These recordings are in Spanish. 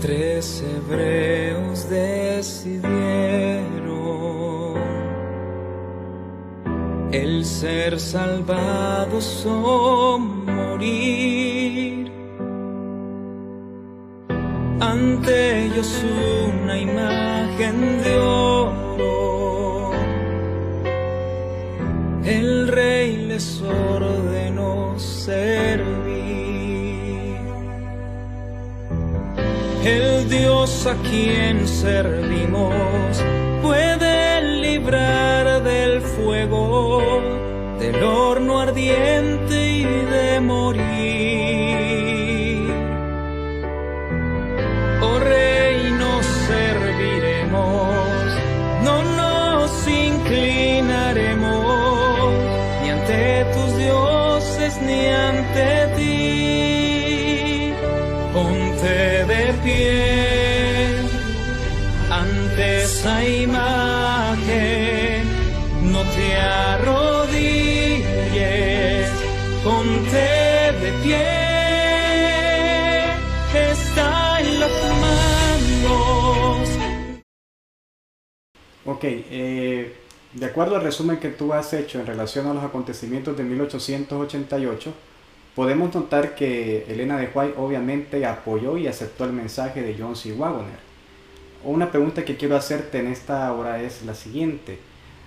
3 hebreos decidieron el ser salvados o morir. Ante ellos una imagen de oro, el rey les ordenó servir. El Dios a quien servimos puede librar del fuego, del horno ardiente y de morir. Oh Rey, nos serviremos, no nos inclinaremos, ni ante tus dioses ni ante ti. Ponte de pie ante esa imagen, no te arrodilles, ponte de pie, está en las manos. Ok, de acuerdo al resumen que tú has hecho en relación a los acontecimientos de 1888, podemos notar que Elena de White obviamente apoyó y aceptó el mensaje de John C. Waggoner. Una pregunta que quiero hacerte en esta hora es la siguiente.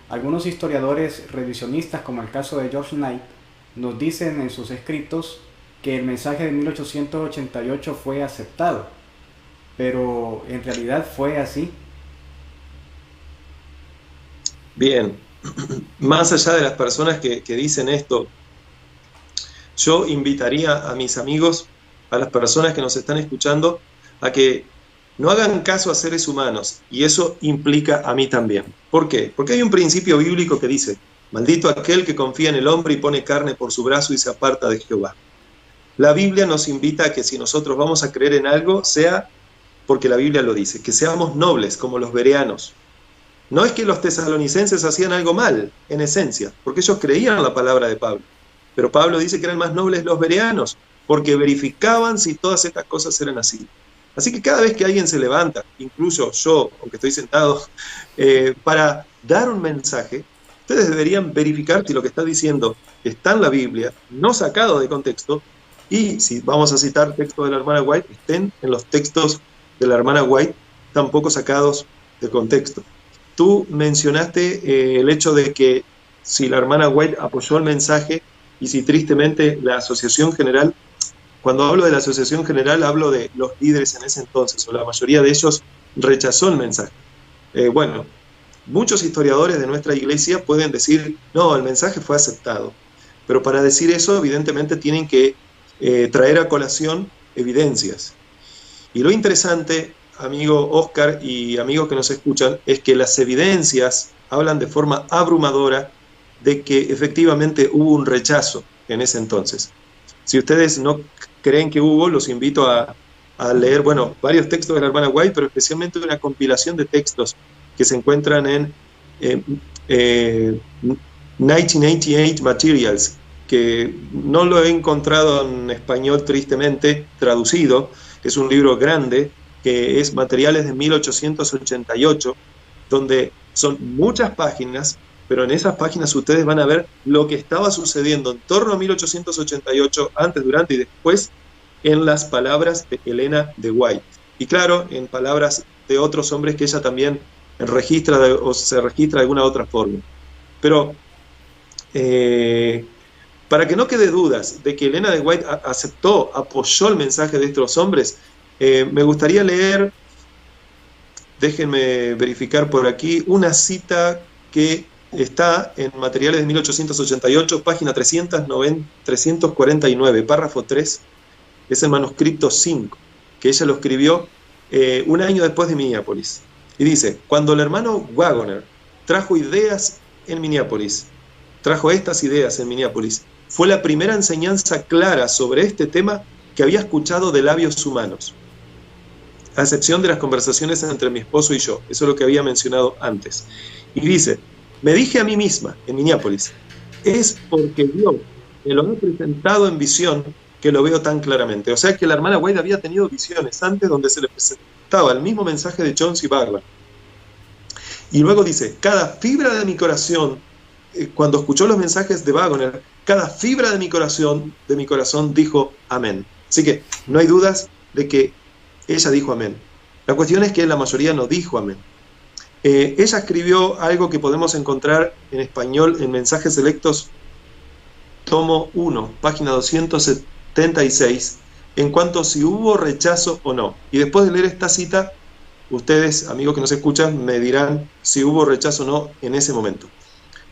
Algunos historiadores revisionistas, como el caso de George Knight, nos dicen en sus escritos que el mensaje de 1888 fue aceptado, pero ¿en realidad fue así? Bien, más allá de las personas que dicen esto, yo invitaría a mis amigos, a las personas que nos están escuchando, a que no hagan caso a seres humanos, y eso implica a mí también. ¿Por qué? Porque hay un principio bíblico que dice: maldito aquel que confía en el hombre y pone carne por su brazo y se aparta de Jehová. La Biblia nos invita a que si nosotros vamos a creer en algo, sea porque la Biblia lo dice, que seamos nobles como los bereanos. No es que los tesalonicenses hacían algo mal, en esencia, porque ellos creían la palabra de Pablo. Pero Pablo dice que eran más nobles los bereanos, porque verificaban si todas estas cosas eran así. Así que cada vez que alguien se levanta, incluso yo, aunque estoy sentado, para dar un mensaje, ustedes deberían verificar si lo que está diciendo está en la Biblia, no sacado de contexto, y si vamos a citar textos de la hermana White, estén en los textos de la hermana White, tampoco sacados de contexto. Tú mencionaste el hecho de que si la hermana White apoyó el mensaje, y si tristemente la Asociación General, cuando hablo de la Asociación General hablo de los líderes en ese entonces, o la mayoría de ellos rechazó el mensaje. Bueno, muchos historiadores de nuestra iglesia pueden decir, no, el mensaje fue aceptado, pero para decir eso evidentemente tienen que traer a colación evidencias. Y lo interesante, amigo Oscar y amigos que nos escuchan, es que las evidencias hablan de forma abrumadora de que efectivamente hubo un rechazo en ese entonces. Si ustedes no creen que hubo, los invito a leer, bueno, varios textos de la hermana White, pero especialmente una compilación de textos que se encuentran en 1988 Materials, que no lo he encontrado en español tristemente traducido, que es un libro grande, que es Materiales de 1888, donde son muchas páginas, pero en esas páginas ustedes van a ver lo que estaba sucediendo en torno a 1888, antes, durante y después, en las palabras de Elena de White. Y claro, en palabras de otros hombres que ella también registra o se registra de alguna otra forma. Pero para que no quede dudas de que Elena de White aceptó, apoyó el mensaje de estos hombres, me gustaría leer, déjenme verificar por aquí, una cita que está en Materiales de 1888, página 349, párrafo 3, es el manuscrito 5, que ella lo escribió un año después de Minneapolis. Y dice: cuando el hermano Waggoner trajo ideas en Minneapolis, trajo estas ideas en Minneapolis, fue la primera enseñanza clara sobre este tema que había escuchado de labios humanos, a excepción de las conversaciones entre mi esposo y yo. Eso es lo que había mencionado antes. Y dice: me dije a mí misma, en Minneapolis, es porque Dios me lo ha presentado en visión que lo veo tan claramente. O sea que la hermana White había tenido visiones antes donde se le presentaba el mismo mensaje de Jones y Waggoner. Y luego dice, cada fibra de mi corazón, cuando escuchó los mensajes de Waggoner, cada fibra de mi corazón dijo amén. Así que no hay dudas de que ella dijo amén. La cuestión es que la mayoría no dijo amén. Ella escribió algo que podemos encontrar en español en Mensajes Selectos, tomo 1, página 276, en cuanto a si hubo rechazo o no. Y después de leer esta cita, ustedes, amigos que nos escuchan, me dirán si hubo rechazo o no en ese momento.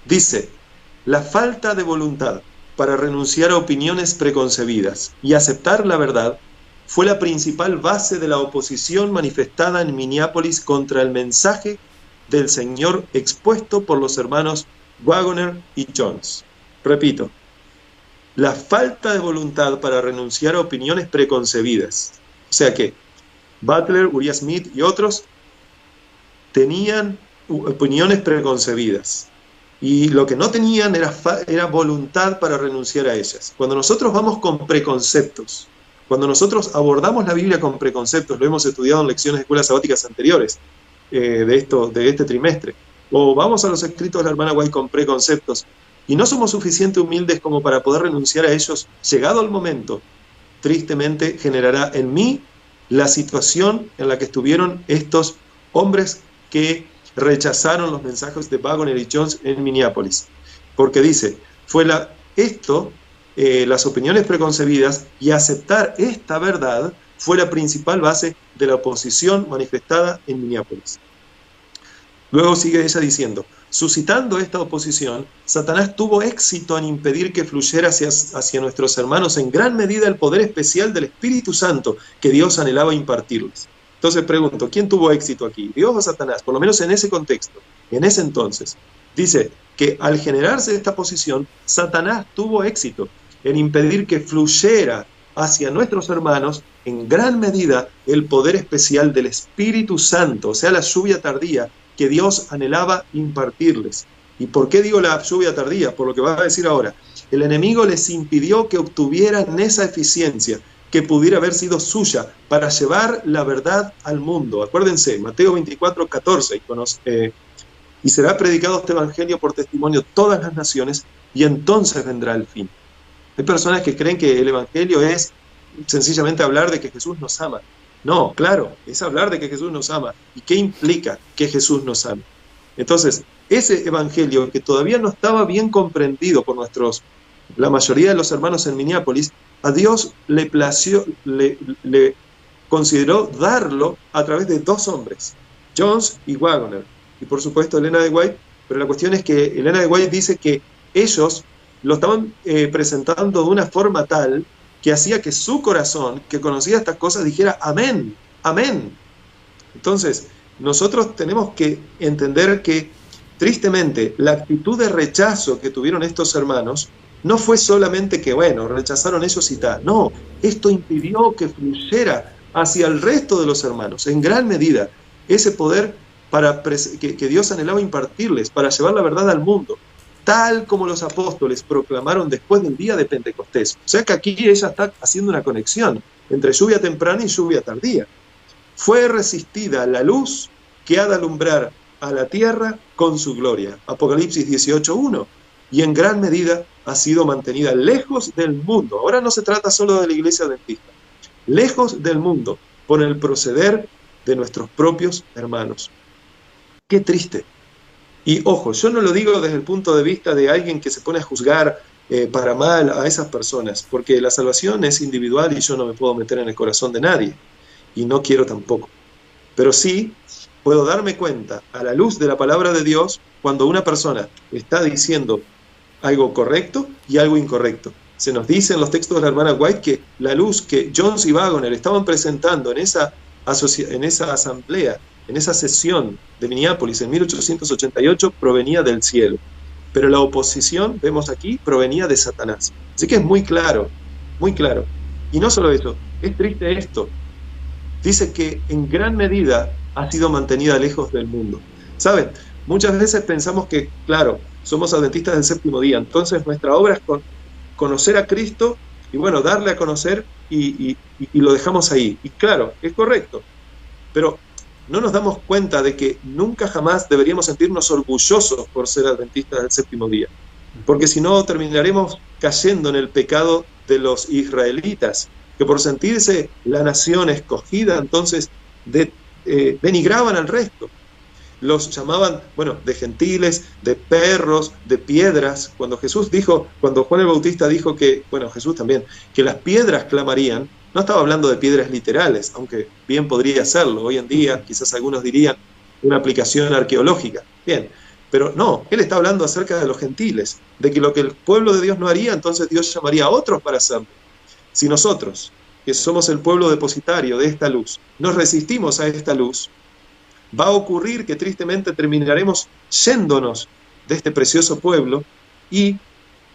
Dice, la falta de voluntad para renunciar a opiniones preconcebidas y aceptar la verdad fue la principal base de la oposición manifestada en Minneapolis contra el mensaje del Señor expuesto por los hermanos Waggoner y Jones. Repito, la falta de voluntad para renunciar a opiniones preconcebidas. O sea que Butler, Uriah Smith y otros tenían opiniones preconcebidas. Y lo que no tenían era voluntad para renunciar a ellas. Cuando nosotros vamos con preconceptos, cuando nosotros abordamos la Biblia con preconceptos, lo hemos estudiado en lecciones de escuelas sabáticas anteriores de este trimestre, o vamos a los escritos de la hermana White con preconceptos, y no somos suficientemente humildes como para poder renunciar a ellos, llegado el momento, tristemente generará en mí la situación en la que estuvieron estos hombres que rechazaron los mensajes de Waggoner y Jones en Minneapolis. Porque dice, las opiniones preconcebidas y aceptar esta verdad fue la principal base de la oposición manifestada en Minneapolis. Luego sigue ella diciendo, suscitando esta oposición, Satanás tuvo éxito en impedir que fluyera hacia nuestros hermanos en gran medida el poder especial del Espíritu Santo que Dios anhelaba impartirles. Entonces pregunto, ¿quién tuvo éxito aquí? ¿Dios o Satanás? Por lo menos en ese contexto, en ese entonces. Dice que al generarse esta posición, Satanás tuvo éxito en impedir que fluyera hacia nuestros hermanos en gran medida el poder especial del Espíritu Santo, o sea, la lluvia tardía que Dios anhelaba impartirles. ¿Y por qué digo la lluvia tardía? Por lo que va a decir ahora. El enemigo les impidió que obtuvieran esa eficiencia que pudiera haber sido suya para llevar la verdad al mundo. Acuérdense, Mateo 24, 14, y será predicado este evangelio por testimonio todas las naciones, y entonces vendrá el fin. Hay personas que creen que el evangelio es sencillamente hablar de que Jesús nos ama. No, claro, es hablar de que Jesús nos ama. ¿Y qué implica que Jesús nos ama? Entonces, ese evangelio que todavía no estaba bien comprendido por la mayoría de los hermanos en Minneapolis, a Dios le consideró darlo a través de dos hombres, Jones y Waggoner, y por supuesto Elena de White, pero la cuestión es que Elena de White dice que ellos lo estaban presentando de una forma tal que hacía que su corazón, que conocía estas cosas, dijera amén, amén. Entonces, nosotros tenemos que entender que, tristemente, la actitud de rechazo que tuvieron estos hermanos no fue solamente que, bueno, rechazaron ellos y tal. No, esto impidió que fluyera hacia el resto de los hermanos, en gran medida, ese poder que Dios anhelaba impartirles para llevar la verdad al mundo, tal como los apóstoles proclamaron después del día de Pentecostés. O sea que aquí ella está haciendo una conexión entre lluvia temprana y lluvia tardía. Fue resistida la luz que ha de alumbrar a la tierra con su gloria. Apocalipsis 18:1. Y en gran medida ha sido mantenida lejos del mundo. Ahora no se trata solo de la iglesia adventista. Lejos del mundo por el proceder de nuestros propios hermanos. Qué triste. Y ojo, yo no lo digo desde el punto de vista de alguien que se pone a juzgar para mal a esas personas, porque la salvación es individual y yo no me puedo meter en el corazón de nadie, y no quiero tampoco. Pero sí puedo darme cuenta, a la luz de la palabra de Dios, cuando una persona está diciendo algo correcto y algo incorrecto. Se nos dice en los textos de la hermana White que la luz que Jones y Waggoner estaban presentando en esa asamblea, en esa sesión de Minneapolis en 1888, provenía del cielo. Pero la oposición, vemos aquí, provenía de Satanás. Así que es muy claro, muy claro. Y no solo eso, es triste esto. Dice que en gran medida ha sido mantenida lejos del mundo. ¿Saben? Muchas veces pensamos que, claro, somos adventistas del séptimo día, entonces nuestra obra es conocer a Cristo y bueno, darle a conocer y lo dejamos ahí. Y claro, es correcto, pero no nos damos cuenta de que nunca jamás deberíamos sentirnos orgullosos por ser adventistas del séptimo día, porque si no terminaremos cayendo en el pecado de los israelitas, que por sentirse la nación escogida, entonces denigraban al resto. Los llamaban, bueno, de gentiles, de perros, de piedras. Cuando Juan el Bautista dijo que, bueno, Jesús también, que las piedras clamarían, no estaba hablando de piedras literales, aunque bien podría serlo. Hoy en día, quizás algunos dirían una aplicación arqueológica. Bien, pero no, él está hablando acerca de los gentiles, de que lo que el pueblo de Dios no haría, entonces Dios llamaría a otros para hacerlo. Si nosotros, que somos el pueblo depositario de esta luz, nos resistimos a esta luz, va a ocurrir que tristemente terminaremos yéndonos de este precioso pueblo, y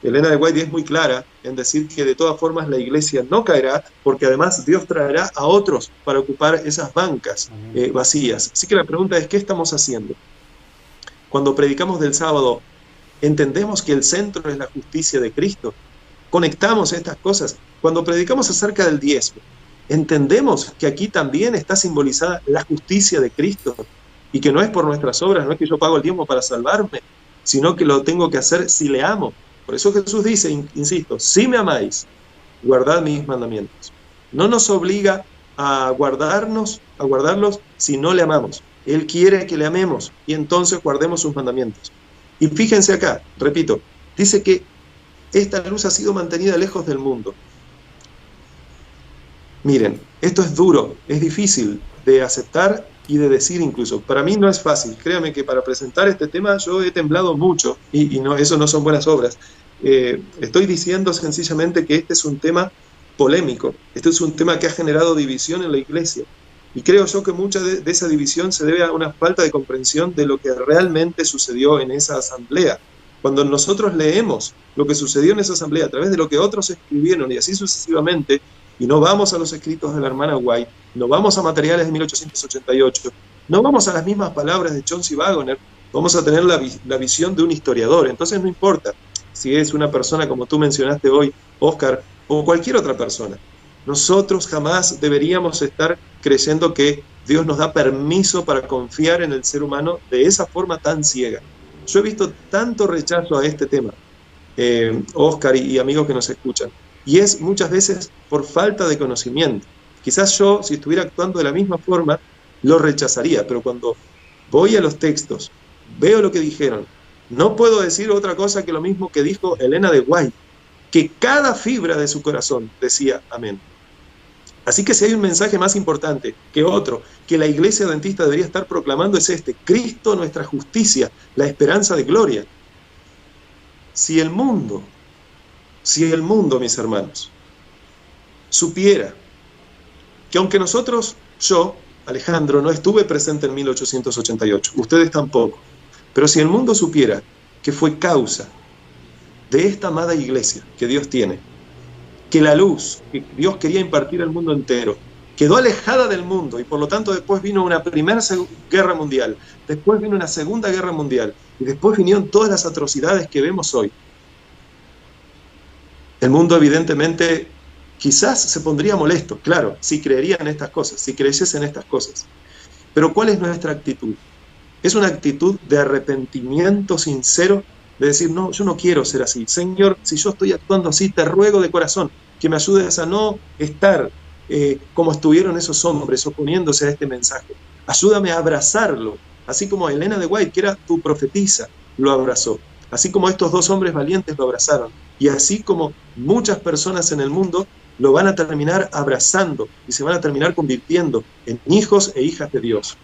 Elena de White es muy clara en decir que de todas formas la iglesia no caerá, porque además Dios traerá a otros para ocupar esas bancas vacías. Así que la pregunta es, ¿qué estamos haciendo? Cuando predicamos del sábado, ¿entendemos que el centro es la justicia de Cristo? ¿Conectamos estas cosas? Cuando predicamos acerca del diezmo, ¿entendemos que aquí también está simbolizada la justicia de Cristo? Y que no es por nuestras obras, no es que yo pago el diezmo para salvarme, sino que lo tengo que hacer si le amo. Por eso Jesús dice, insisto, si me amáis, guardad mis mandamientos. No nos obliga a guardarlos si no le amamos. Él quiere que le amemos y entonces guardemos sus mandamientos. Y fíjense acá, repito, dice que esta luz ha sido mantenida lejos del mundo. Miren, esto es duro, es difícil de aceptar y de decir incluso. Para mí no es fácil. Créanme que para presentar este tema yo he temblado mucho y no, eso no son buenas obras. Estoy diciendo sencillamente que este es un tema polémico. Este es un tema que ha generado división en la iglesia. Y creo yo que mucha de esa división se debe a una falta de comprensión de lo que realmente sucedió en esa asamblea. Cuando nosotros leemos lo que sucedió en esa asamblea a través de lo que otros escribieron y así sucesivamente, y no vamos a los escritos de la hermana White, no vamos a materiales de 1888, no vamos a las mismas palabras de Chauncey Wagoner, vamos a tener la visión de un historiador. Entonces no importa si es una persona como tú mencionaste hoy, Oscar, o cualquier otra persona. Nosotros jamás deberíamos estar creyendo que Dios nos da permiso para confiar en el ser humano de esa forma tan ciega. Yo he visto tanto rechazo a este tema, Oscar y amigos que nos escuchan, y es muchas veces por falta de conocimiento. Quizás yo, si estuviera actuando de la misma forma, lo rechazaría, pero cuando voy a los textos, veo lo que dijeron, no puedo decir otra cosa que lo mismo que dijo Elena de White, que cada fibra de su corazón decía amén. Así que si hay un mensaje más importante que otro, que la iglesia adventista debería estar proclamando, es este: Cristo nuestra justicia, la esperanza de gloria. Si el mundo, mis hermanos, supiera que aunque yo, Alejandro, no estuve presente en 1888, ustedes tampoco, pero si el mundo supiera que fue causa de esta amada iglesia que Dios tiene, que la luz que Dios quería impartir al mundo entero quedó alejada del mundo, y por lo tanto después vino una primera guerra mundial, después vino una segunda guerra mundial, y después vinieron todas las atrocidades que vemos hoy. El mundo evidentemente quizás se pondría molesto, claro, si creería en estas cosas, si creyese en estas cosas. Pero ¿cuál es nuestra actitud? Es una actitud de arrepentimiento sincero, de decir, no, yo no quiero ser así. Señor, si yo estoy actuando así, te ruego de corazón que me ayudes a no estar como estuvieron esos hombres oponiéndose a este mensaje. Ayúdame a abrazarlo, así como Elena de White, que era tu profetisa, lo abrazó. Así como estos dos hombres valientes lo abrazaron. Y así como muchas personas en el mundo lo van a terminar abrazando y se van a terminar convirtiendo en hijos e hijas de Dios.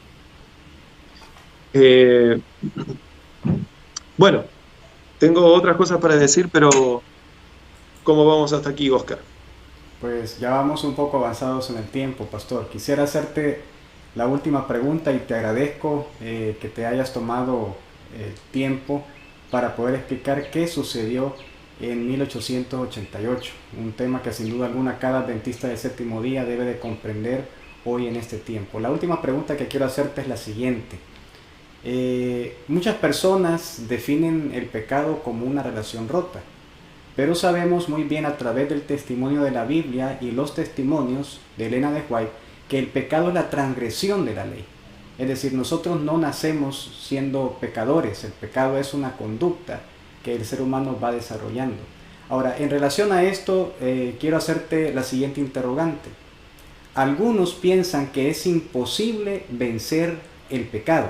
Bueno, tengo otras cosas para decir, pero ¿cómo vamos hasta aquí, Oscar? Pues ya vamos un poco avanzados en el tiempo, pastor. Quisiera hacerte la última pregunta y te agradezco que te hayas tomado el tiempo para poder explicar qué sucedió en 1888, un tema que sin duda alguna cada adventista del séptimo día debe de comprender hoy en este tiempo. La última pregunta que quiero hacerte es la siguiente. Muchas personas definen el pecado como una relación rota. Pero sabemos muy bien a través del testimonio de la Biblia y los testimonios de Elena de White que el pecado es la transgresión de la ley. Es decir, nosotros no nacemos siendo pecadores, el pecado es una conducta que el ser humano va desarrollando. Ahora, en relación a esto, quiero hacerte la siguiente interrogante. Algunos piensan que es imposible vencer el pecado.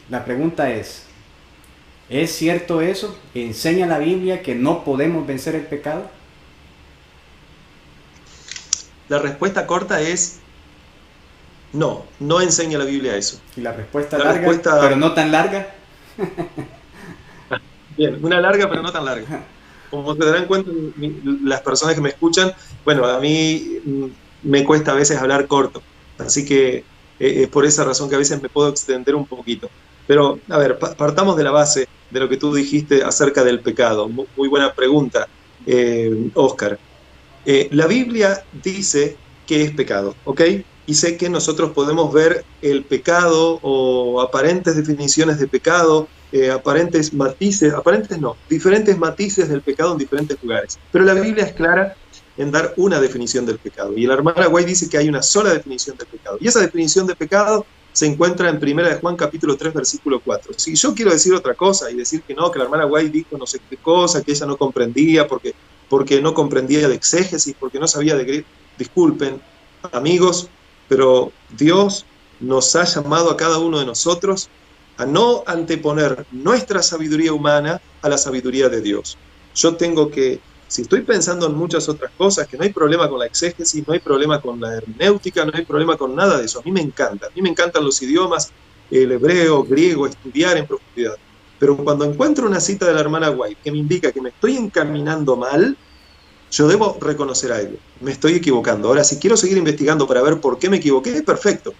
La pregunta ¿es cierto eso? ¿Enseña la Biblia que no podemos vencer el pecado? La respuesta corta es no, no enseña la Biblia eso. Y la respuesta larga, pero no tan larga. Bien, una larga pero no tan larga. Como se darán cuenta las personas que me escuchan, bueno, a mí me cuesta a veces hablar corto, así que es por esa razón que a veces me puedo extender un poquito. Pero, a ver, partamos de la base de lo que tú dijiste acerca del pecado. Muy buena pregunta, Oscar. La Biblia dice que es pecado, ¿ok? Y sé que nosotros podemos ver el pecado o aparentes definiciones de pecado, diferentes matices del pecado en diferentes lugares. Pero la Biblia es clara en dar una definición del pecado. Y la hermana White dice que hay una sola definición del pecado. Y esa definición de pecado se encuentra en 1 de Juan capítulo 3, versículo 4. Si yo quiero decir otra cosa y decir que no, que la hermana White dijo no sé qué cosa, que ella no comprendía porque no comprendía de exégesis, porque no sabía de griego, disculpen, amigos, pero Dios nos ha llamado a cada uno de nosotros a no anteponer nuestra sabiduría humana a la sabiduría de Dios. Yo tengo que, si estoy pensando en muchas otras cosas, que no hay problema con la exégesis, no hay problema con la hermenéutica, no hay problema con nada de eso. A mí me encantan los idiomas, el hebreo, griego, estudiar en profundidad. Pero cuando encuentro una cita de la hermana White que me indica que me estoy encaminando mal, yo debo reconocer algo, me estoy equivocando. Ahora, si quiero seguir investigando para ver por qué me equivoqué, perfecto.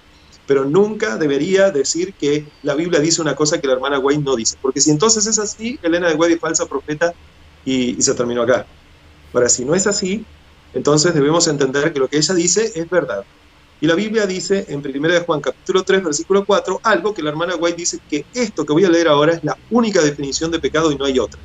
Pero nunca debería decir que la Biblia dice una cosa que la hermana White no dice. Porque si entonces es así, Elena de White es falsa profeta y se terminó acá. Ahora, si no es así, entonces debemos entender que lo que ella dice es verdad. Y la Biblia dice en 1 de Juan capítulo 3, versículo 4, algo que la hermana White dice que esto que voy a leer ahora es la única definición de pecado y no hay otra.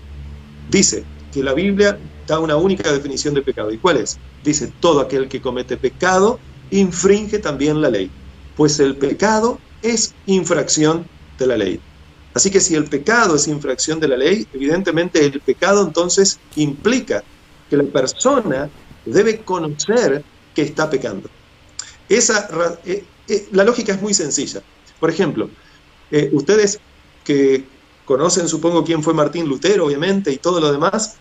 Dice que la Biblia da una única definición de pecado. ¿Y cuál es? Dice, todo aquel que comete pecado infringe también la ley, pues el pecado es infracción de la ley. Así que si el pecado es infracción de la ley, evidentemente el pecado entonces implica que la persona debe conocer que está pecando. La lógica es muy sencilla. Por ejemplo, ustedes que conocen, supongo, quién fue Martín Lutero, obviamente, y todo lo demás,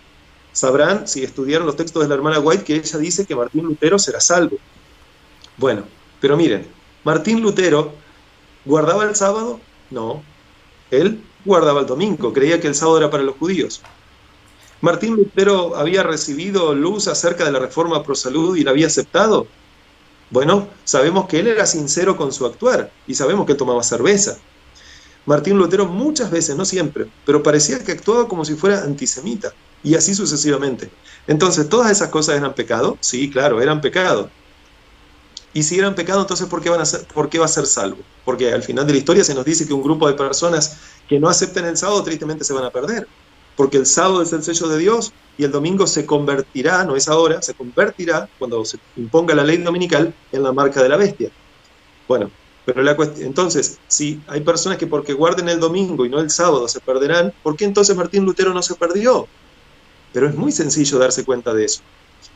sabrán, si estudiaron los textos de la hermana White, que ella dice que Martín Lutero será salvo. Bueno, pero miren, ¿Martín Lutero guardaba el sábado? No. Él guardaba el domingo, creía que el sábado era para los judíos. ¿Martín Lutero había recibido luz acerca de la reforma pro salud y la había aceptado? Bueno, sabemos que él era sincero con su actuar y sabemos que él tomaba cerveza. Martín Lutero muchas veces, no siempre, pero parecía que actuaba como si fuera antisemita y así sucesivamente. Entonces, ¿todas esas cosas eran pecado? Sí, claro, eran pecado. Y si eran pecado, entonces ¿por qué va a ser salvo? Porque al final de la historia se nos dice que un grupo de personas que no acepten el sábado tristemente se van a perder. Porque el sábado es el sello de Dios y el domingo se convertirá, no es ahora, se convertirá cuando se imponga la ley dominical en la marca de la bestia. Bueno, pero entonces, si hay personas que porque guarden el domingo y no el sábado se perderán, ¿por qué entonces Martín Lutero no se perdió? Pero es muy sencillo darse cuenta de eso.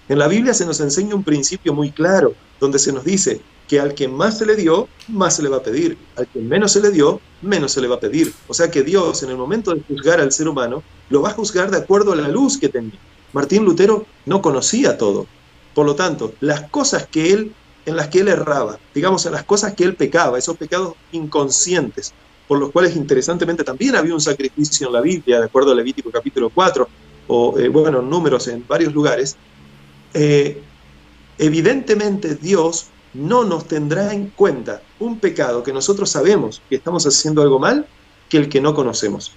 En la Biblia se nos enseña un principio muy claro, donde se nos dice que al que más se le dio, más se le va a pedir. Al que menos se le dio, menos se le va a pedir. O sea que Dios, en el momento de juzgar al ser humano, lo va a juzgar de acuerdo a la luz que tenía. Martín Lutero no conocía todo. Por lo tanto, las cosas en las que él erraba, digamos, en las cosas que él pecaba, esos pecados inconscientes, por los cuales interesantemente también había un sacrificio en la Biblia, de acuerdo a Levítico capítulo 4, o Números en varios lugares, evidentemente Dios no nos tendrá en cuenta un pecado que nosotros sabemos que estamos haciendo algo mal, que el que no conocemos.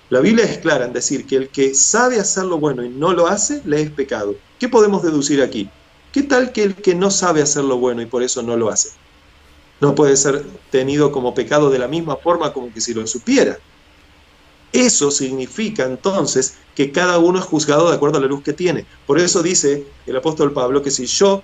La Biblia es clara en decir que el que sabe hacer lo bueno y no lo hace, le es pecado. ¿Qué podemos deducir aquí? ¿Qué tal que el que no sabe hacer lo bueno y por eso no lo hace? No puede ser tenido como pecado de la misma forma como que si lo supiera. Eso significa entonces que cada uno es juzgado de acuerdo a la luz que tiene. Por eso dice el apóstol Pablo que si yo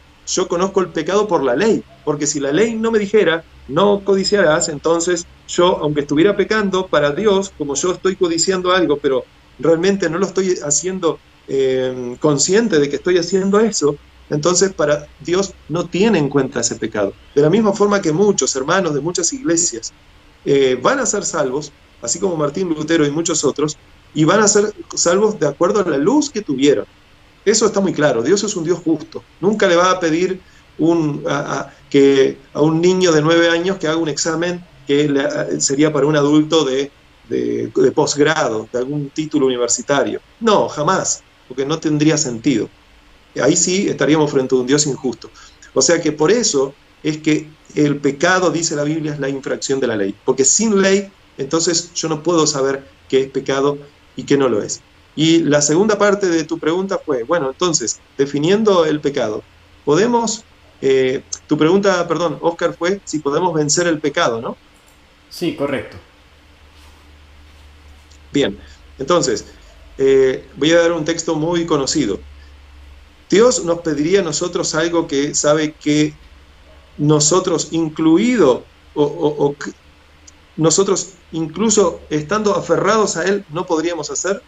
conozco el pecado por la ley, porque si la ley no me dijera, no codiciarás, entonces yo, aunque estuviera pecando, para Dios, como yo estoy codiciando algo, pero realmente no lo estoy haciendo consciente de que estoy haciendo eso, entonces para Dios no tiene en cuenta ese pecado. De la misma forma que muchos hermanos de muchas iglesias van a ser salvos, así como Martín Lutero y muchos otros, y van a ser salvos de acuerdo a la luz que tuvieron. Eso está muy claro. Dios es un Dios justo. Nunca le va a pedir a un niño de 9 años que haga un examen que sería para un adulto de posgrado, de algún título universitario. No, jamás, porque no tendría sentido. Ahí sí estaríamos frente a un Dios injusto. O sea que por eso es que el pecado, dice la Biblia, es la infracción de la ley. Porque sin ley, entonces yo no puedo saber qué es pecado y qué no lo es. Y la segunda parte de tu pregunta fue, bueno, entonces, definiendo el pecado, podemos, tu pregunta, perdón, Oscar, fue si podemos vencer el pecado, ¿no? Sí, correcto. Bien, entonces, voy a dar un texto muy conocido. Dios nos pediría a nosotros algo que sabe que nosotros, incluido, nosotros incluso estando aferrados a Él, no podríamos hacer.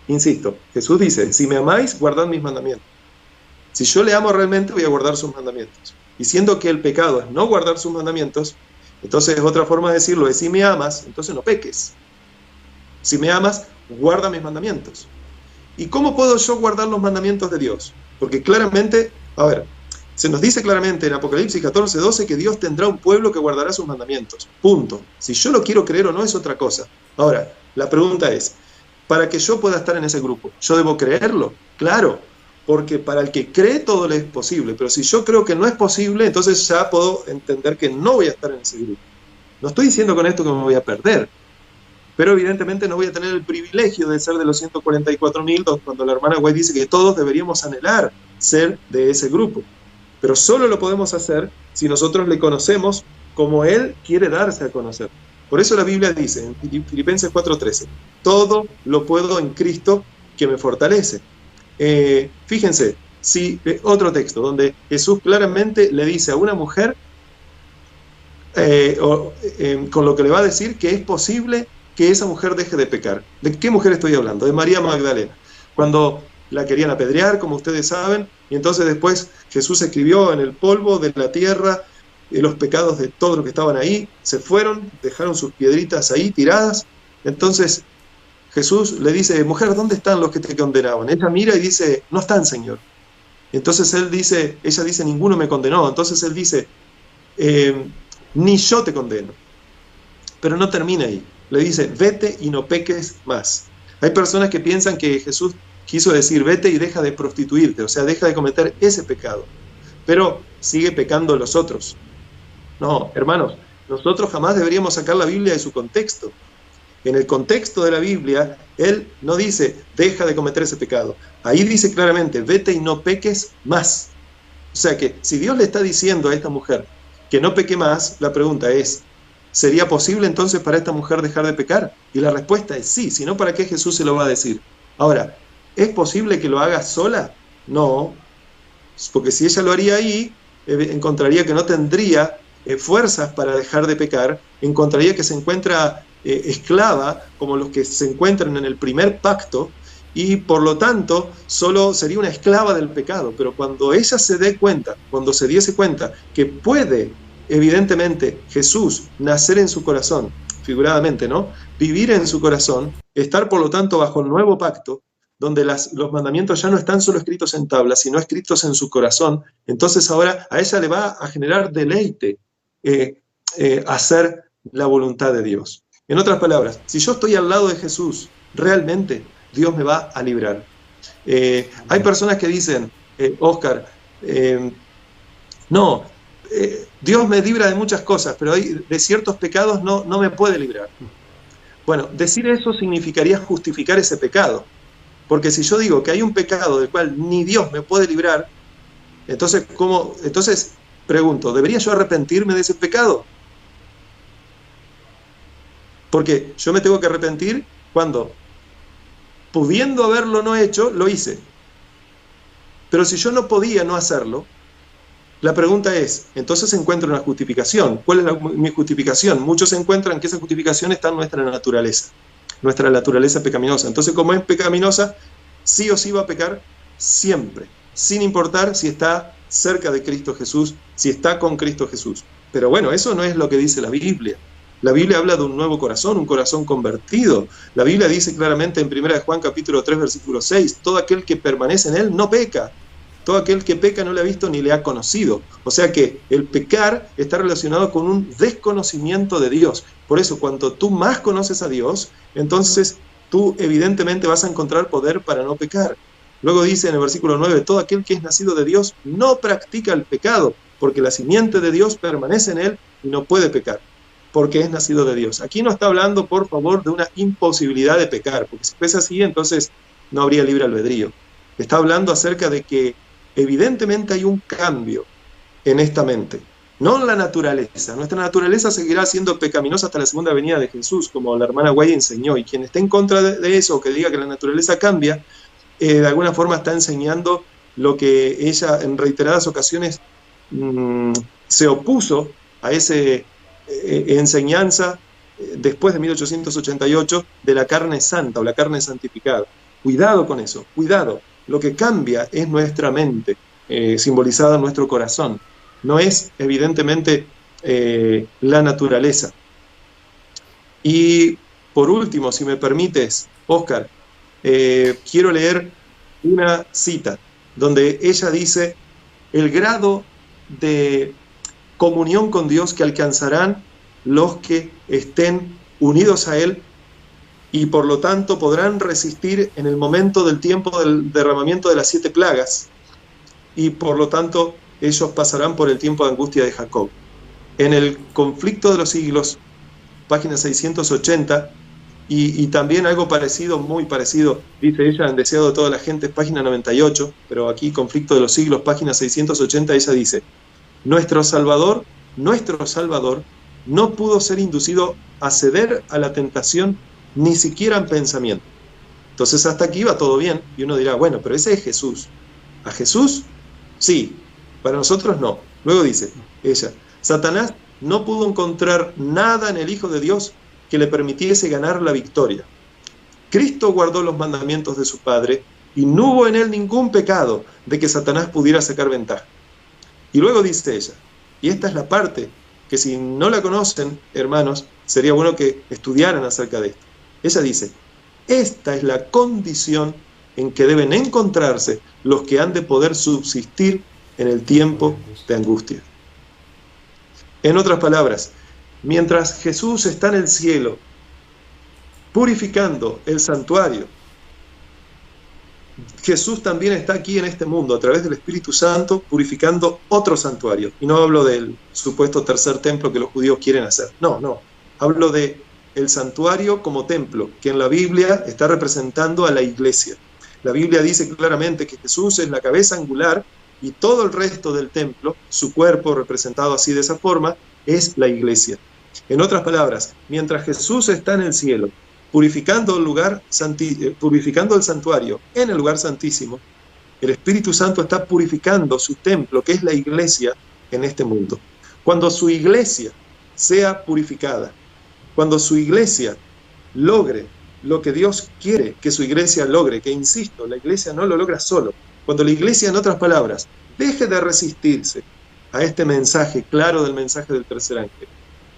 Insisto, Jesús dice, si me amáis, guardad mis mandamientos. Si yo le amo realmente, voy a guardar sus mandamientos. Y siendo que el pecado es no guardar sus mandamientos, entonces otra forma de decirlo es, si me amas, entonces no peques. Si me amas, guarda mis mandamientos. ¿Y cómo puedo yo guardar los mandamientos de Dios? Porque claramente, a ver, se nos dice claramente en Apocalipsis 14:12 que Dios tendrá un pueblo que guardará sus mandamientos. Punto. Si yo lo quiero creer o no es otra cosa. Ahora, la pregunta es, para que yo pueda estar en ese grupo, ¿yo debo creerlo? Claro, porque para el que cree todo le es posible, pero si yo creo que no es posible, entonces ya puedo entender que no voy a estar en ese grupo. No estoy diciendo con esto que me voy a perder, pero evidentemente no voy a tener el privilegio de ser de los 144.000, cuando la hermana White dice que todos deberíamos anhelar ser de ese grupo. Pero solo lo podemos hacer si nosotros le conocemos como Él quiere darse a conocer. Por eso la Biblia dice en Filipenses 4:13, todo lo puedo en Cristo que me fortalece. Fíjense, otro texto donde Jesús claramente le dice a una mujer, con lo que le va a decir, que es posible que esa mujer deje de pecar. ¿De qué mujer estoy hablando? De María Magdalena. Cuando la querían apedrear, como ustedes saben, y entonces después Jesús escribió en el polvo de la tierra los pecados de todos los que estaban ahí, se fueron, dejaron sus piedritas ahí tiradas. Entonces Jesús le dice, mujer, ¿dónde están los que te condenaban? Ella mira y dice, no están, Señor. Entonces ella dice, ninguno me condenó. Entonces él dice, ni yo te condeno. Pero no termina ahí. Le dice, vete y no peques más. Hay personas que piensan que Jesús quiso decir, vete y deja de prostituirte, o sea, deja de cometer ese pecado. Pero sigue pecando los otros. No, hermanos, nosotros jamás deberíamos sacar la Biblia de su contexto. En el contexto de la Biblia, Él no dice, deja de cometer ese pecado. Ahí dice claramente, vete y no peques más. O sea que, si Dios le está diciendo a esta mujer que no peque más, la pregunta es, ¿sería posible entonces para esta mujer dejar de pecar? Y la respuesta es sí, si no, ¿para qué Jesús se lo va a decir? Ahora, ¿es posible que lo haga sola? No, porque si ella lo haría ahí, encontraría que no tendría fuerzas para dejar de pecar, encontraría que se encuentra esclava, como los que se encuentran en el primer pacto, y por lo tanto solo sería una esclava del pecado. Pero cuando ella se dé cuenta, cuando se diese cuenta que puede, evidentemente, Jesús nacer en su corazón, figuradamente, ¿no? Vivir en su corazón, estar por lo tanto bajo el nuevo pacto, donde los mandamientos ya no están solo escritos en tablas, sino escritos en su corazón, entonces ahora a ella le va a generar deleite hacer la voluntad de Dios. En otras palabras, si yo estoy al lado de Jesús, realmente Dios me va a librar. Hay personas que dicen, Oscar, no, Dios me libra de muchas cosas, pero de ciertos pecados no me puede librar. Bueno, decir eso significaría justificar ese pecado. Porque si yo digo que hay un pecado del cual ni Dios me puede librar, entonces pregunto, ¿debería yo arrepentirme de ese pecado? Porque yo me tengo que arrepentir Cuando, pudiendo haberlo no hecho, lo hice. Pero si yo no podía no hacerlo, la pregunta es, entonces encuentro una justificación. ¿Cuál es mi justificación? Muchos encuentran que esa justificación está en nuestra naturaleza pecaminosa. Entonces, como es pecaminosa, sí o sí va a pecar siempre, sin importar si está cerca de Cristo Jesús, si está con Cristo Jesús. Pero bueno, eso no es lo que dice la Biblia. La Biblia habla de un nuevo corazón, un corazón convertido. La Biblia dice claramente en 1 Juan capítulo 3, versículo 6, todo aquel que permanece en él no peca. Todo aquel que peca no le ha visto ni le ha conocido. O sea que el pecar está relacionado con un desconocimiento de Dios. Por eso, cuanto tú más conoces a Dios, entonces tú evidentemente vas a encontrar poder para no pecar. Luego dice en el versículo 9, todo aquel que es nacido de Dios no practica el pecado, porque la simiente de Dios permanece en él y no puede pecar, porque es nacido de Dios. Aquí no está hablando, por favor, de una imposibilidad de pecar, porque si fuese así, entonces no habría libre albedrío. Está hablando acerca de que evidentemente hay un cambio en esta mente, no en la naturaleza. Nuestra naturaleza seguirá siendo pecaminosa hasta la segunda venida de Jesús, como la hermana Guay enseñó, y quien esté en contra de eso, o que diga que la naturaleza cambia, de alguna forma está enseñando lo que ella en reiteradas ocasiones se opuso a esa enseñanza después de 1888 de la carne santa o la carne santificada. Cuidado con eso, cuidado. Lo que cambia es nuestra mente, simbolizada en nuestro corazón. No es, evidentemente, la naturaleza. Y, por último, si me permites, Óscar, quiero leer una cita donde ella dice el grado de comunión con Dios que alcanzarán los que estén unidos a Él y por lo tanto podrán resistir en el momento del tiempo del derramamiento de las 7 plagas, y por lo tanto ellos pasarán por el tiempo de angustia de Jacob. En el conflicto de los siglos, página 680, y también algo parecido, muy parecido, dice ella en Deseado de toda la gente, página 98, pero aquí conflicto de los siglos, página 680, ella dice, nuestro Salvador no pudo ser inducido a ceder a la tentación ni siquiera en pensamiento. Entonces hasta aquí va todo bien, y uno dirá, bueno, pero ese es Jesús. ¿A Jesús? Sí, para nosotros no. Luego dice ella, Satanás no pudo encontrar nada en el Hijo de Dios que le permitiese ganar la victoria. Cristo guardó los mandamientos de su Padre, y no hubo en él ningún pecado de que Satanás pudiera sacar ventaja. Y luego dice ella, y esta es la parte que si no la conocen, hermanos, sería bueno que estudiaran acerca de esto. Ella dice, esta es la condición en que deben encontrarse los que han de poder subsistir en el tiempo de angustia. En otras palabras, mientras Jesús está en el cielo, purificando el santuario, Jesús también está aquí en este mundo, a través del Espíritu Santo, purificando otro santuario. Y no hablo del supuesto tercer templo que los judíos quieren hacer. No. Hablo de el santuario como templo, que en la Biblia está representando a la iglesia. La Biblia dice claramente que Jesús es la cabeza angular y todo el resto del templo, su cuerpo representado así de esa forma, es la iglesia. En otras palabras, mientras Jesús está en el cielo, purificando el santuario en el lugar santísimo, el Espíritu Santo está purificando su templo, que es la iglesia, en este mundo. Cuando su iglesia sea purificada, cuando su iglesia logre lo que Dios quiere que su iglesia logre, que insisto, la iglesia no lo logra solo, cuando la iglesia, en otras palabras, deje de resistirse a este mensaje claro del mensaje del tercer ángel,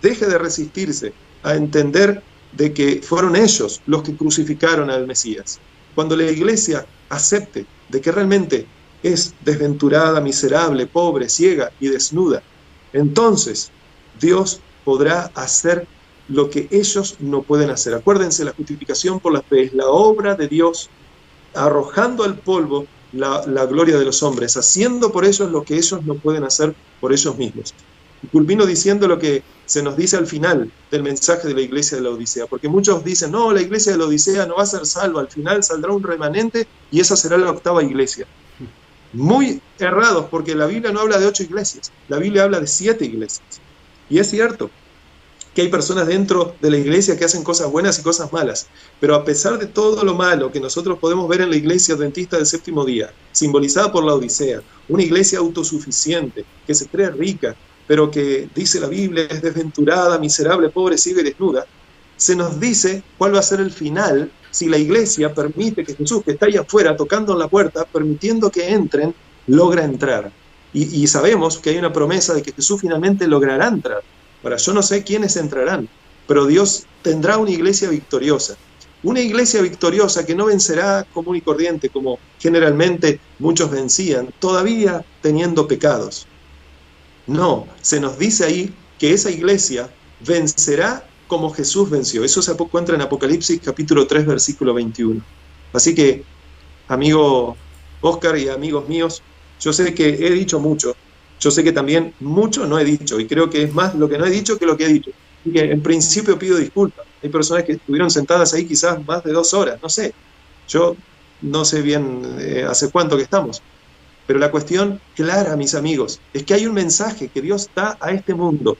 deje de resistirse a entender de que fueron ellos los que crucificaron al Mesías, cuando la iglesia acepte de que realmente es desventurada, miserable, pobre, ciega y desnuda, entonces Dios podrá hacer lo que ellos no pueden hacer. Acuérdense, la justificación por la fe es la obra de Dios arrojando al polvo la gloria de los hombres, haciendo por ellos lo que ellos no pueden hacer por ellos mismos. Y culmino diciendo lo que se nos dice al final del mensaje de la iglesia de la Odisea, porque muchos dicen, no, la iglesia de la Odisea no va a ser salva, al final saldrá un remanente y esa será la octava iglesia. Muy errados, porque la Biblia no habla de 8 iglesias, la Biblia habla de 7 iglesias. Y es cierto, que hay personas dentro de la iglesia que hacen cosas buenas y cosas malas. Pero a pesar de todo lo malo que nosotros podemos ver en la iglesia adventista del séptimo día, simbolizada por la Odisea, una iglesia autosuficiente, que se cree rica, pero que dice la Biblia es desventurada, miserable, pobre, ciega y desnuda, se nos dice cuál va a ser el final si la iglesia permite que Jesús, que está ahí afuera tocando en la puerta, permitiendo que entren, logra entrar. Y sabemos que hay una promesa de que Jesús finalmente logrará entrar. Ahora, yo no sé quiénes entrarán, pero Dios tendrá una iglesia victoriosa. Una iglesia victoriosa que no vencerá común y corriente, como generalmente muchos vencían, todavía teniendo pecados. No, se nos dice ahí que esa iglesia vencerá como Jesús venció. Eso se encuentra en Apocalipsis capítulo 3, versículo 21. Así que, amigo Oscar y amigos míos, yo sé que he dicho mucho, yo sé que también mucho no he dicho, y creo que es más lo que no he dicho que lo que he dicho. Y que en principio pido disculpas. Hay personas que estuvieron sentadas ahí quizás más de 2 horas, no sé. Yo no sé bien hace cuánto que estamos. Pero la cuestión clara, mis amigos, es que hay un mensaje que Dios da a este mundo.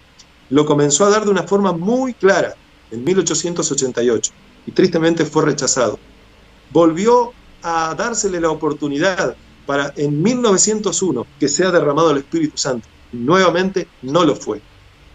Lo comenzó a dar de una forma muy clara en 1888 y tristemente fue rechazado. Volvió a dársele la oportunidad para en 1901 que sea derramado el Espíritu Santo. Y nuevamente no lo fue.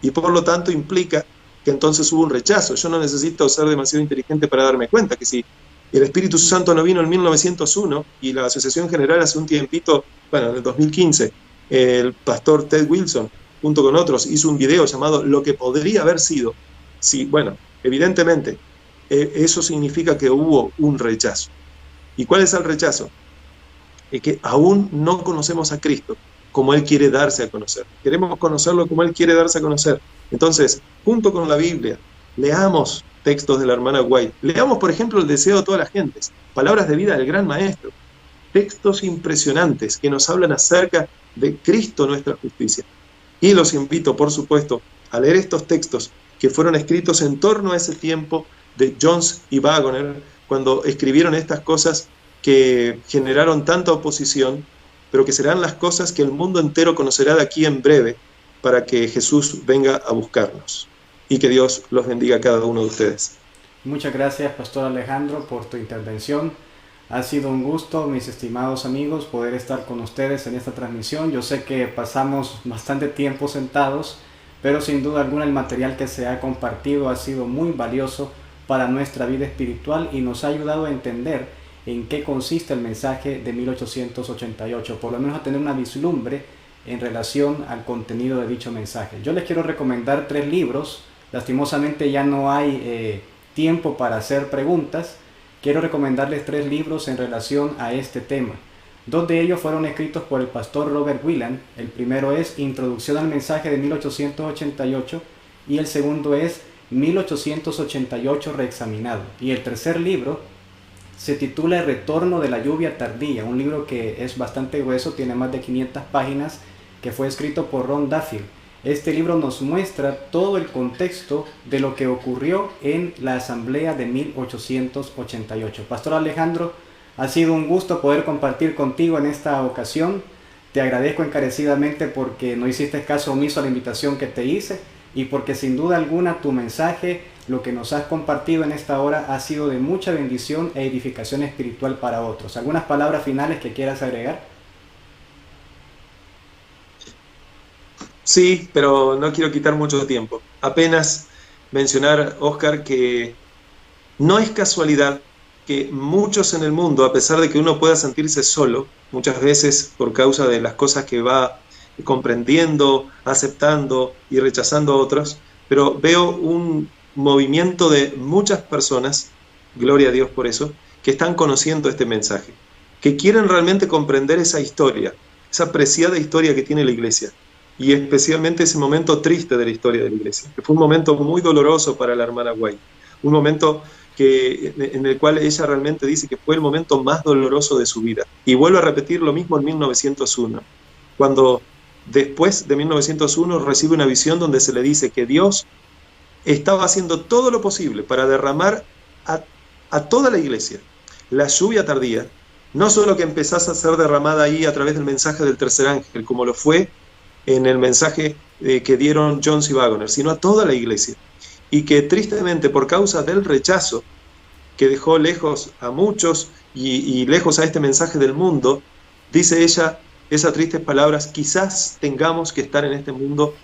Y por lo tanto implica que entonces hubo un rechazo. Yo no necesito ser demasiado inteligente para darme cuenta que si el Espíritu Santo no vino en 1901 y la Asociación General hace un tiempito, bueno, en el 2015, el pastor Ted Wilson, junto con otros, hizo un video llamado Lo que podría haber sido. Sí, bueno, evidentemente, eso significa que hubo un rechazo. ¿Y cuál es el rechazo? Es que aún no conocemos a Cristo como Él quiere darse a conocer. Queremos conocerlo como Él quiere darse a conocer. Entonces, junto con la Biblia, leamos textos de la hermana White. Leamos, por ejemplo, El deseo de todas las gentes, palabras de vida del gran maestro. Textos impresionantes que nos hablan acerca de Cristo, nuestra justicia. Y los invito, por supuesto, a leer estos textos que fueron escritos en torno a ese tiempo de Jones y Waggoner, cuando escribieron estas cosas que generaron tanta oposición, pero que serán las cosas que el mundo entero conocerá de aquí en breve, para que Jesús venga a buscarnos. Y que Dios los bendiga a cada uno de ustedes. Muchas gracias, Pastor Alejandro, por tu intervención. Ha sido un gusto, mis estimados amigos, poder estar con ustedes en esta transmisión. Yo sé que pasamos bastante tiempo sentados, pero sin duda alguna el material que se ha compartido ha sido muy valioso para nuestra vida espiritual y nos ha ayudado a entender en qué consiste el mensaje de 1888, por lo menos a tener una vislumbre en relación al contenido de dicho mensaje. Yo les quiero recomendar 3 libros. Lastimosamente ya no hay tiempo para hacer preguntas. Quiero recomendarles 3 libros en relación a este tema. 2 de ellos fueron escritos por el pastor Robert Wieland. El primero es Introducción al mensaje de 1888 y el segundo es 1888 reexaminado. Y el tercer libro se titula El retorno de la lluvia tardía, un libro que es bastante grueso, tiene más de 500 páginas, que fue escrito por Ron Duffield. Este libro nos muestra todo el contexto de lo que ocurrió en la asamblea de 1888. Pastor Alejandro, ha sido un gusto poder compartir contigo en esta ocasión. Te agradezco encarecidamente porque no hiciste caso omiso a la invitación que te hice y porque sin duda alguna tu mensaje, lo que nos has compartido en esta hora, ha sido de mucha bendición e edificación espiritual para otros. ¿Algunas palabras finales que quieras agregar? Sí, pero no quiero quitar mucho tiempo. Apenas mencionar, Oscar, que no es casualidad que muchos en el mundo, a pesar de que uno pueda sentirse solo, muchas veces por causa de las cosas que va comprendiendo, aceptando y rechazando a otros, pero veo un movimiento de muchas personas, gloria a Dios por eso, que están conociendo este mensaje, que quieren realmente comprender esa historia, esa preciada historia que tiene la iglesia, y especialmente ese momento triste de la historia de la iglesia, que fue un momento muy doloroso para la hermana White, un momento en el cual ella realmente dice que fue el momento más doloroso de su vida. Y vuelvo a repetir lo mismo en 1901, cuando después de 1901 recibe una visión donde se le dice que Dios estaba haciendo todo lo posible para derramar a toda la iglesia la lluvia tardía, no solo que empezase a ser derramada ahí a través del mensaje del tercer ángel, como lo fue en el mensaje que dieron Jones y Waggoner, sino a toda la iglesia. y que tristemente por causa del rechazo que dejó lejos a muchos y lejos a este mensaje del mundo, dice ella esas tristes palabras: quizás tengamos que estar en este mundo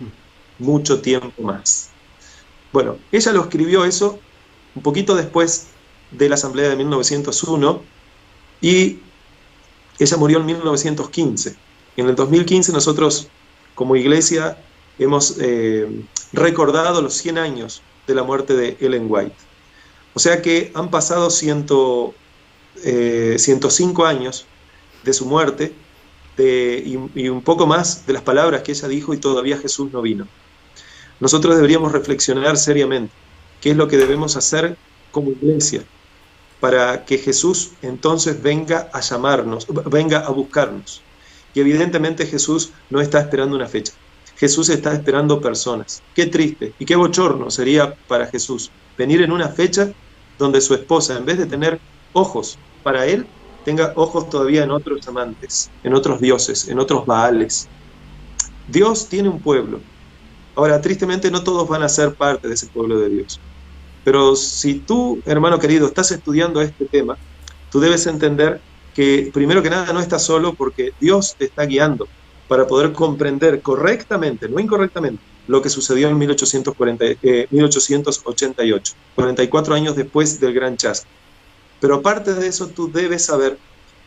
mucho tiempo más. Bueno, ella lo escribió eso un poquito después de la asamblea de 1901 y ella murió en 1915. En el 2015 nosotros como iglesia hemos recordado los 100 años de la muerte de Ellen White. O sea que han pasado 105 años de su muerte y un poco más de las palabras que ella dijo, y todavía Jesús no vino. Nosotros deberíamos reflexionar seriamente qué es lo que debemos hacer como iglesia para que Jesús entonces venga a llamarnos, venga a buscarnos. Y evidentemente Jesús no está esperando una fecha. Jesús está esperando personas. Qué triste y qué bochorno sería para Jesús venir en una fecha donde su esposa, en vez de tener ojos para él, tenga ojos todavía en otros amantes, en otros dioses, en otros baales. Dios tiene un pueblo. Ahora, tristemente, no todos van a ser parte de ese pueblo de Dios. Pero si tú, hermano querido, estás estudiando este tema, tú debes entender que, primero que nada, no estás solo, porque Dios te está guiando para poder comprender correctamente, no incorrectamente, lo que sucedió en 1888, 44 años después del gran chasco. Pero aparte de eso, tú debes saber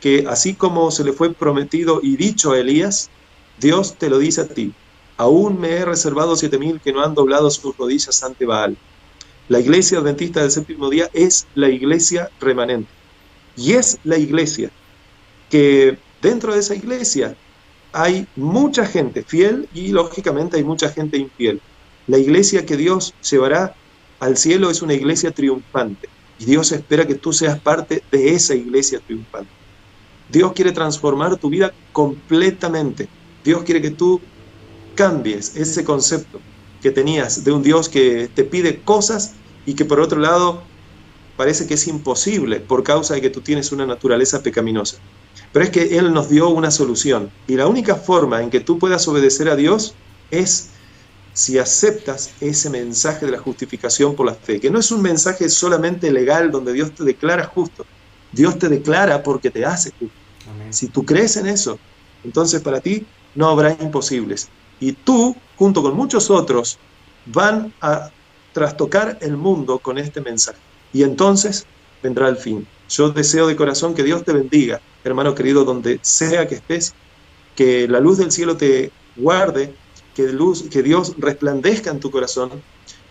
que así como se le fue prometido y dicho a Elías, Dios te lo dice a ti: aún me he reservado 7,000 que no han doblado sus rodillas ante Baal. La iglesia adventista del séptimo día es la iglesia remanente. Y es la iglesia que dentro de esa iglesia hay mucha gente fiel y lógicamente hay mucha gente infiel. La iglesia que Dios llevará al cielo es una iglesia triunfante. Y Dios espera que tú seas parte de esa iglesia triunfante. Dios quiere transformar tu vida completamente. Dios quiere que tú cambies ese concepto que tenías de un Dios que te pide cosas y que por otro lado parece que es imposible por causa de que tú tienes una naturaleza pecaminosa. Pero es que Él nos dio una solución, y la única forma en que tú puedas obedecer a Dios es si aceptas ese mensaje de la justificación por la fe, que no es un mensaje solamente legal donde Dios te declara justo. Dios te declara porque te hace justo. Amén. Si tú crees en eso, entonces para ti no habrá imposibles. Y tú, junto con muchos otros, van a trastocar el mundo con este mensaje. Y entonces vendrá el fin. Yo deseo de corazón que Dios te bendiga, hermano querido, donde sea que estés, que la luz del cielo te guarde, que Dios resplandezca en tu corazón,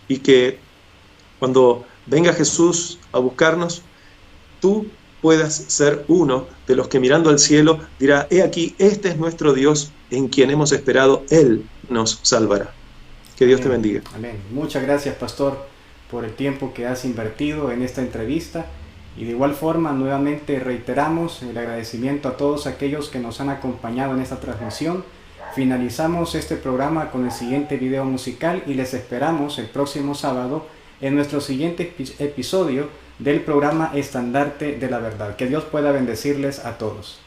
y que cuando venga Jesús a buscarnos, tú puedas ser uno de los que mirando al cielo dirá: he aquí, este es nuestro Dios en quien hemos esperado, Él nos salvará. Que Dios te bendiga. Amén. Muchas gracias, pastor, por el tiempo que has invertido en esta entrevista, y de igual forma nuevamente reiteramos el agradecimiento a todos aquellos que nos han acompañado en esta transmisión. Finalizamos este programa con el siguiente video musical y les esperamos el próximo sábado en nuestro siguiente episodio del programa Estandarte de la Verdad. Que Dios pueda bendecirles a todos.